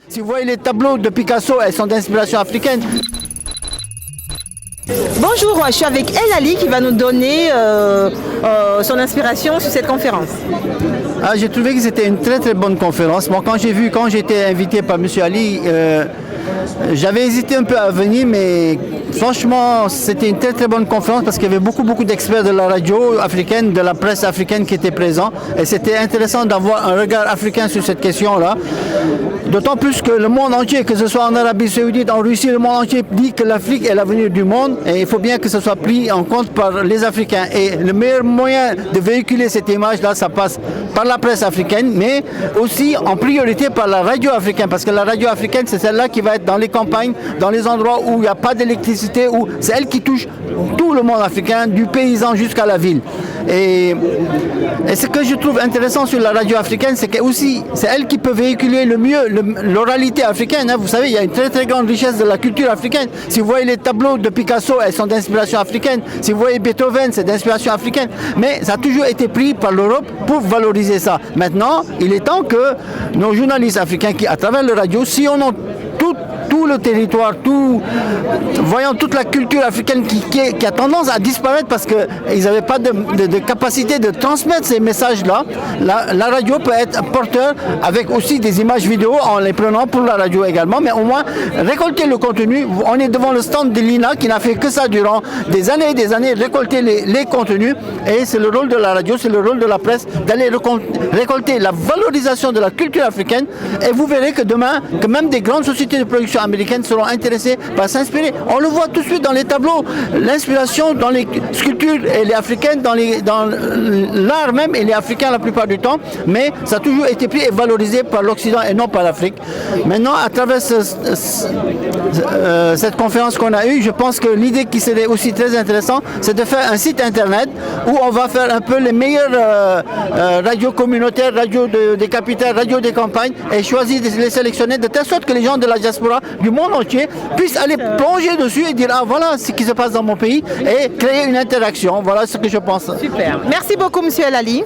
Si vous voyez les tableaux de Picasso, elles sont d'inspiration africaine. Bonjour, je suis avec El Ali qui va nous donner son inspiration sur cette conférence. J'ai trouvé que c'était une très très bonne conférence. Bon, quand j'ai été invité par M. Ali, j'avais hésité un peu à venir, mais franchement, c'était une très très bonne conférence parce qu'il y avait beaucoup d'experts de la radio africaine, de la presse africaine qui étaient présents. Et c'était intéressant d'avoir un regard africain sur cette question-là. D'autant plus que le monde entier, que ce soit en Arabie Saoudite, en Russie, le monde entier dit que l'Afrique est l'avenir du monde et il faut bien que ce soit pris en compte par les Africains. Et le meilleur moyen de véhiculer cette image-là, ça passe par la presse africaine, mais aussi en priorité par la radio africaine, parce que la radio africaine, c'est celle-là qui va être dans les campagnes, dans les endroits où il n'y a pas d'électricité, où c'est elle qui touche tout le monde africain, du paysan jusqu'à la ville. Et ce que je trouve intéressant sur la radio africaine, c'est que aussi c'est elle qui peut véhiculer le mieux l'oralité africaine. Vous savez, il y a une très très grande richesse de la culture africaine. Si vous voyez les tableaux de Picasso, elles sont d'inspiration africaine. Si vous voyez Beethoven, c'est d'inspiration africaine. Mais ça a toujours été pris par l'Europe pour valoriser ça. Maintenant, il est temps que nos journalistes africains qui, à travers la radio, sillonnent tout le territoire, voyant toute la culture africaine qui a tendance à disparaître parce qu'ils n'avaient pas de capacité de transmettre ces messages-là. La radio peut être porteur avec aussi des images vidéo en les prenant pour la radio également, mais au moins récolter le contenu. On est devant le stand de l'INA qui n'a fait que ça durant des années et des années, récolter les contenus, et c'est le rôle de la radio, c'est le rôle de la presse d'aller récolter la valorisation de la culture africaine, et vous verrez que demain, que même des grandes sociétés de production américaines seront intéressées par s'inspirer. On le voit tout de suite dans les tableaux, l'inspiration dans les sculptures, elle est africaine, dans l'art même, elle est africain la plupart du temps, mais ça a toujours été pris et valorisé par l'Occident et non par l'Afrique. Maintenant, à travers cette conférence qu'on a eue, je pense que l'idée qui serait aussi très intéressante, c'est de faire un site internet où on va faire un peu les meilleures radios communautaires, radios des capitales, radios des campagnes, et choisir de les sélectionner de telle sorte que les gens de la diaspora du monde entier puissent aller plonger dessus et dire voilà ce qui se passe dans mon pays, et créer une interaction. Voilà ce que je pense. Super. Merci beaucoup, monsieur El Ali.